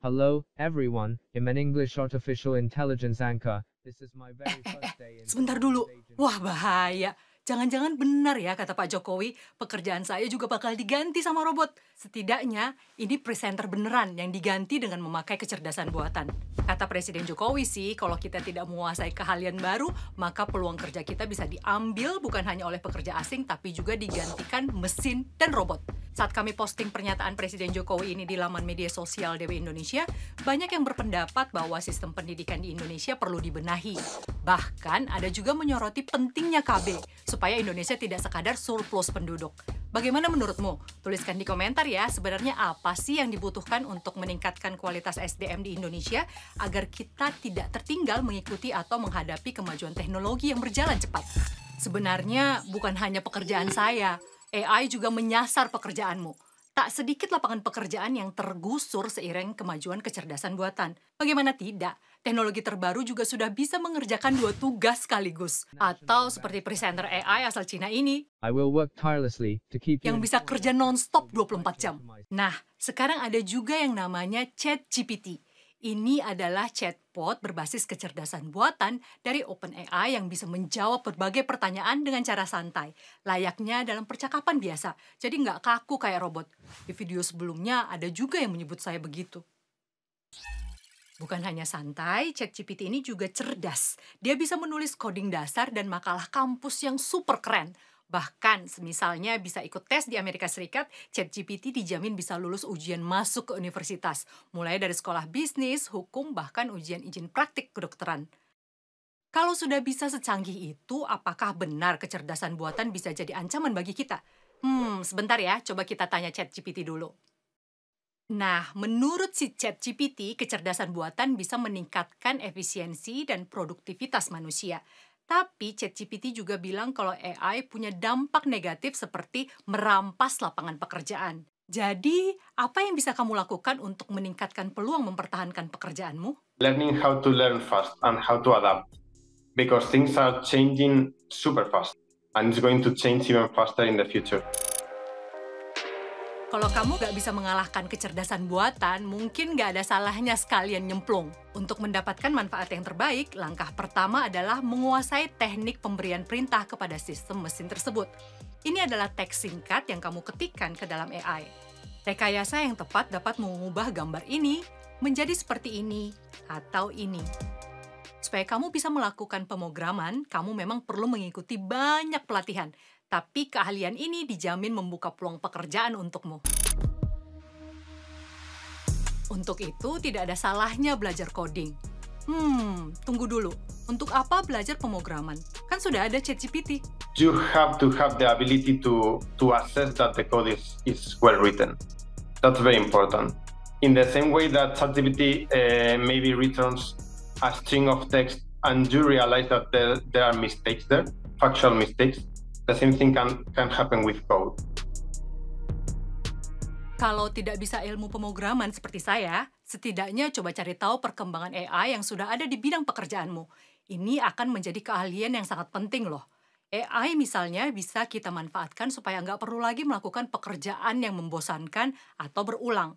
Hello, everyone. I'm an English artificial intelligence anchor. This is my very first day in Sebentar dulu. Wah, bahaya. Jangan-jangan benar ya kata Pak Jokowi, pekerjaan saya juga bakal diganti sama robot. Setidaknya, ini presenter beneran yang diganti dengan memakai kecerdasan buatan. Kata Presiden Jokowi sih, kalau kita tidak menguasai keahlian baru, maka peluang kerja kita bisa diambil bukan hanya oleh pekerja asing, tapi juga digantikan mesin dan robot. Saat kami posting pernyataan Presiden Jokowi ini di laman media sosial DW Indonesia, banyak yang berpendapat bahwa sistem pendidikan di Indonesia perlu dibenahi. Bahkan ada juga menyoroti pentingnya KB, supaya Indonesia tidak sekadar surplus penduduk. Bagaimana menurutmu? Tuliskan di komentar ya, sebenarnya apa sih yang dibutuhkan untuk meningkatkan kualitas SDM di Indonesia agar kita tidak tertinggal mengikuti atau menghadapi kemajuan teknologi yang berjalan cepat. Sebenarnya bukan hanya pekerjaan saya, AI juga menyasar pekerjaanmu. Tak sedikit lapangan pekerjaan yang tergusur seiring kemajuan kecerdasan buatan. Bagaimana tidak? Teknologi terbaru juga sudah bisa mengerjakan 2 tugas sekaligus. Atau seperti presenter AI asal Cina ini, I will work tirelessly to keep you yang bisa kerja non-stop 24 jam. Nah, sekarang ada juga yang namanya ChatGPT. Ini adalah chatbot berbasis kecerdasan buatan dari OpenAI yang bisa menjawab berbagai pertanyaan dengan cara santai, layaknya dalam percakapan biasa, jadi nggak kaku kayak robot. Di video sebelumnya ada juga yang menyebut saya begitu. Bukan hanya santai, ChatGPT ini juga cerdas. Dia bisa menulis coding dasar dan makalah kampus yang super keren. Bahkan, misalnya bisa ikut tes di Amerika Serikat, ChatGPT dijamin bisa lulus ujian masuk ke universitas, mulai dari sekolah bisnis, hukum, bahkan ujian izin praktik kedokteran. Kalau sudah bisa secanggih itu, apakah benar kecerdasan buatan bisa jadi ancaman bagi kita? Sebentar ya, coba kita tanya ChatGPT dulu. Nah, menurut si ChatGPT, kecerdasan buatan bisa meningkatkan efisiensi dan produktivitas manusia. Tapi ChatGPT juga bilang kalau AI punya dampak negatif seperti merampas lapangan pekerjaan. Jadi, apa yang bisa kamu lakukan untuk meningkatkan peluang mempertahankan pekerjaanmu? Learning how to learn fast and how to adapt, because things are changing super fast and it's going to change even faster in the future. Kalau kamu nggak bisa mengalahkan kecerdasan buatan, mungkin nggak ada salahnya sekalian nyemplung. Untuk mendapatkan manfaat yang terbaik, langkah pertama adalah menguasai teknik pemberian perintah kepada sistem mesin tersebut. Ini adalah teks singkat yang kamu ketikkan ke dalam AI. Rekayasa yang tepat dapat mengubah gambar ini menjadi seperti ini atau ini. Supaya kamu bisa melakukan pemrograman, kamu memang perlu mengikuti banyak pelatihan. Tapi keahlian ini dijamin membuka peluang pekerjaan untukmu. Untuk itu, tidak ada salahnya belajar coding. Tunggu dulu. Untuk apa belajar pemrograman? Kan sudah ada ChatGPT. You have to have the ability to assess that the code is well written. That's very important. In the same way that ChatGPT maybe returns a string of text and you realize that there are mistakes there, factual mistakes, the same thing can happen with code. Kalau tidak bisa ilmu pemrograman seperti saya, setidaknya coba cari tahu perkembangan AI yang sudah ada di bidang pekerjaanmu. Ini akan menjadi keahlian yang sangat penting loh. AI misalnya bisa kita manfaatkan supaya nggak perlu lagi melakukan pekerjaan yang membosankan atau berulang.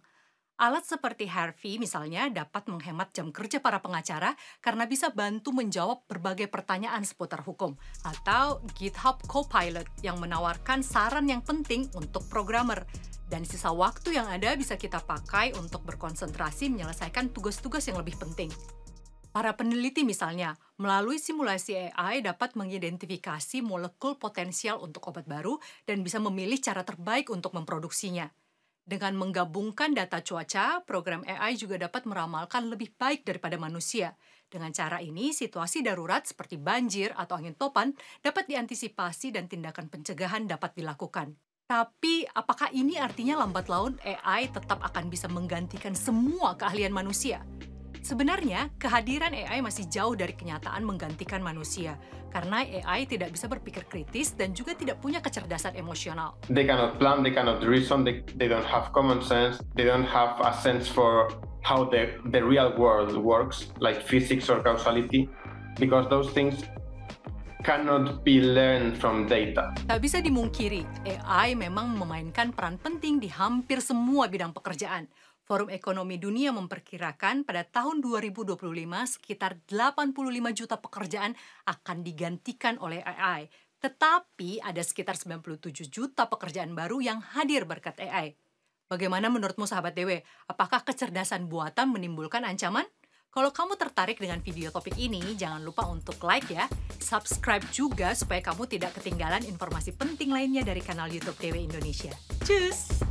Alat seperti Harvey misalnya dapat menghemat jam kerja para pengacara karena bisa bantu menjawab berbagai pertanyaan seputar hukum. Atau GitHub Copilot yang menawarkan saran yang penting untuk programmer. Dan sisa waktu yang ada bisa kita pakai untuk berkonsentrasi menyelesaikan tugas-tugas yang lebih penting. Para peneliti misalnya, melalui simulasi AI dapat mengidentifikasi molekul potensial untuk obat baru dan bisa memilih cara terbaik untuk memproduksinya. Dengan menggabungkan data cuaca, program AI juga dapat meramalkan lebih baik daripada manusia. Dengan cara ini, situasi darurat seperti banjir atau angin topan dapat diantisipasi dan tindakan pencegahan dapat dilakukan. Tapi, apakah ini artinya lambat laun AI tetap akan bisa menggantikan semua keahlian manusia? Sebenarnya, kehadiran AI masih jauh dari kenyataan menggantikan manusia, karena AI tidak bisa berpikir kritis dan juga tidak punya kecerdasan emosional. They cannot plan, they cannot reason, they don't have common sense, they don't have a sense for how the real world works, like physics or causality, because those things cannot be learned from data. Tak bisa dimungkiri, AI memang memainkan peran penting di hampir semua bidang pekerjaan. Forum Ekonomi Dunia memperkirakan pada tahun 2025 sekitar 85 juta pekerjaan akan digantikan oleh AI. Tetapi ada sekitar 97 juta pekerjaan baru yang hadir berkat AI. Bagaimana menurutmu sahabat DW? Apakah kecerdasan buatan menimbulkan ancaman? Kalau kamu tertarik dengan video topik ini, jangan lupa untuk like ya. Subscribe juga supaya kamu tidak ketinggalan informasi penting lainnya dari kanal YouTube DW Indonesia. Cus!